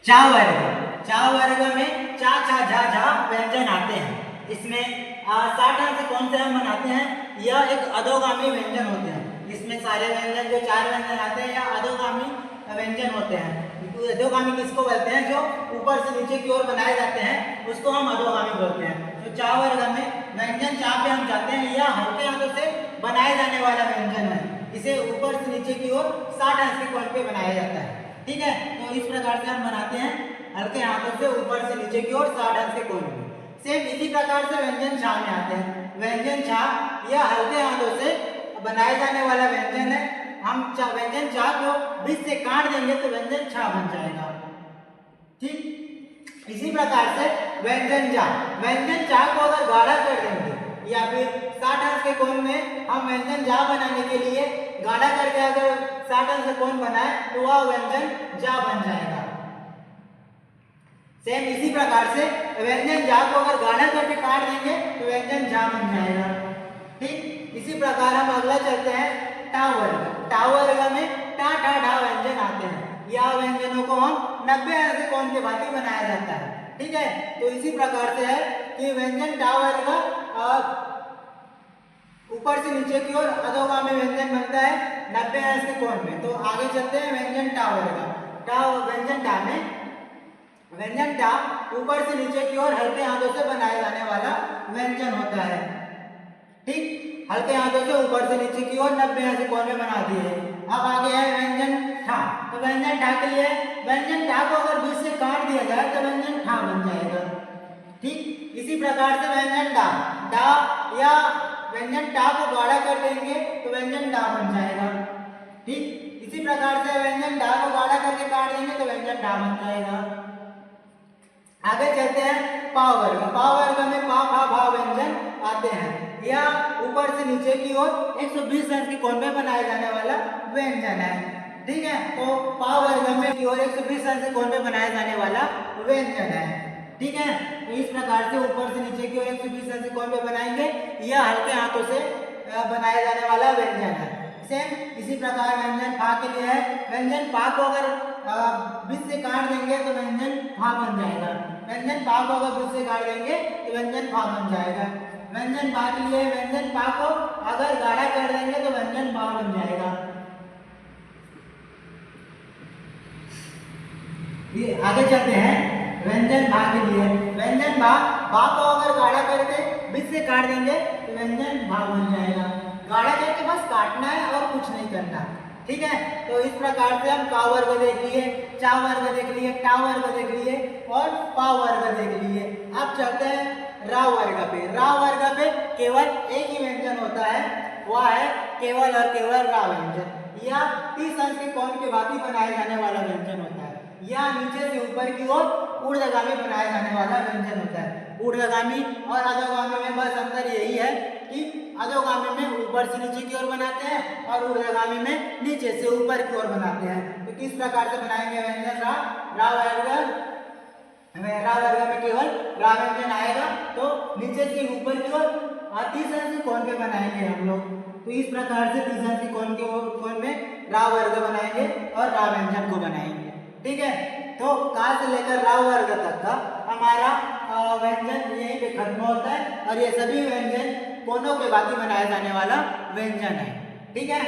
चा वर्ग। चा वर्ग में चा छा झा झा व्यंजन आते हैं। इसमें 60 अंक से कौन से हम बनाते हैं? यह एक अधोगामी व्यंजन होते हैं। इसमें सारे व्यंजन जो 4 व्यंजन आते हैं या अधोगामी व्यंजन होते हैं। अधोगामी किसको बोलते हैं? जो ऊपर से नीचे की ओर बनाए जाते हैं उसको हम अधोगामी बोलते हैं। तो चा वर्ग में व्यंजन चा पे हम जाते हैं, यह हल्के हाथों से बनाए जाने वाला व्यंजन है। इसे ऊपर से नीचे की ओर 60 अंश के कोण पे बनाया जाता है। ठीक है, तो इस प्रकार से हम बनाते हैं हल्के हाथों से ऊपर से नीचे की ओर 60 अंश के कोण पे। सेम इसी प्रकार से व्यंजन छा में आते हैं। व्यंजन छा यह हल्के हाथों से बनाए जाने वाला व्यंजन है। हम व्यंजन छा को बीच से काट देंगे तो व्यंजन छा बन जाएगा। ठीक, इसी प्रकार से व्यंजन जा को अगर गाढ़ा कर देंगे या फिर 60 अंश के कोण में हम व्यंजन जा बनाने के लिए गाढ़ा करके अगर 60 अंश के कोण बनाए तो वह व्यंजन जा बन जाएगा। सेम इसी प्रकार से व्यंजन जा को अगर गाढ़ा करके काट देंगे तो व्यंजन जा बन जाएगा। ठीक, इसी प्रकार हम अगला चलते हैं टा वर्ग। टा वर्ग में टा ठा ढा व्यंजन आते हैं। यह व्यंजनों को हम 90 अंश के कोण के भांति बनाया जाता है। ठीक है, तो इसी प्रकार से है कि व्यंजन टा वर्ग ऊपर से नीचे की ओर अधोगामी व्यंजन बनता है 90 अंश के कोण में। तो आगे चलते हैं व्यंजन टा वर्ग। व्यंजन टा में व्यंजन टा ऊपर से नीचे की ओर हल्के हाथों से बनाए जाने वाला व्यंजन होता है। ठीक, हल्के हाथों से ऊपर से नीचे की ओर 90 अंश के कोण में बना दिए। अब आगे है व्यंजन ठा। तो व्यंजन ठा के लिए व्यंजन ठा को अगर बीच से काट दिया जाए तो व्यंजन ठा बन जाएगा। ठीक, इसी प्रकार से व्यंजन डा या व्यंजन टा को गाढ़ा कर देंगे तो व्यंजन डा बन जाएगा। ठीक, इसी प्रकार से व्यंजन डा को गाढ़ा करके काट देंगे तो व्यंजन डा बन जाएगा। आगे चलते हैं पा वर्ग। पा वर्ग में पा फा भा व्यंजन आते हैं। यह ऊपर से नीचे की ओर 120 अंश के कोण में बनाया जाने वाला व्यंजन है। ठीक है, तो पा वर्ग में की ओर 120 अंश के कोण में बनाया जाने वाला व्यंजन है। ठीक है, तो इस प्रकार से ऊपर से नीचे की ओर 120 अंश के कोण में बनाएंगे। यह हल्के हाथों से बनाया जाने वाला व्यंजन है। सेम इसी प्रकार व्यंजन फा के लिए है। व्यंजन फा को अगर बीच से काट देंगे तो व्यंजन फा बन जाएगा। व्यंजन फा को अगर बीच से काट देंगे तो व्यंजन फा बन जाएगा। व्यंजन फा के लिए व्यंजन फा को अगर गाढ़ा कर देंगे तो व्यंजन फा बन जाएगा। ये आगे चलते हैं व्यंजन भा के लिए। व्यंजन भा को अगर गाढ़ा करके बीच से काट देंगे तो व्यंजन भा बन जाएगा। गाढ़ा करके बस काटना है और कुछ नहीं करना। ठीक है, तो इस प्रकार से हम का वर्ग देख लिए, चा वर्ग देख लिए, टा वर्ग देख लिए और पा वर्ग देख लिए। अब चलते हैं रा वर्ग पे। रा वर्ग पे केवल एक ही व्यंजन होता है, वह है केवल और केवल रा व्यंजन। यह 30 अंश के कोण के भांति बनाए जाने वाला व्यंजन होता है। यह नीचे से ऊपर की ओर ऊर्ध्वगामी बनाया जाने वाला व्यंजन होता है। ऊर्ध्वगामी और अधोगामी में बस अंतर यही है कि अधोगामी में ऊपर से नीचे की ओर बनाते हैं और ऊर्ध्वगामी में नीचे से ऊपर की ओर बनाते हैं। तो किस प्रकार से बनाएंगे व्यंजन रा? रा वर्ग में केवल रा व्यंजन आएगा, तो नीचे से ऊपर की ओर 30 अंश के कोण पे बनाएंगे हम लोग। तो इस प्रकार से 30 अंश के कोण में रा वर्ग बनाएंगे और रा व्यंजन को बनाएंगे। ठीक है, तो का से लेकर रा वर्ग तक का हमारा व्यंजन यहीं पे खत्म होता है और ये सभी व्यंजन कोनों के भांति बनाया जाने वाला व्यंजन है। ठीक है।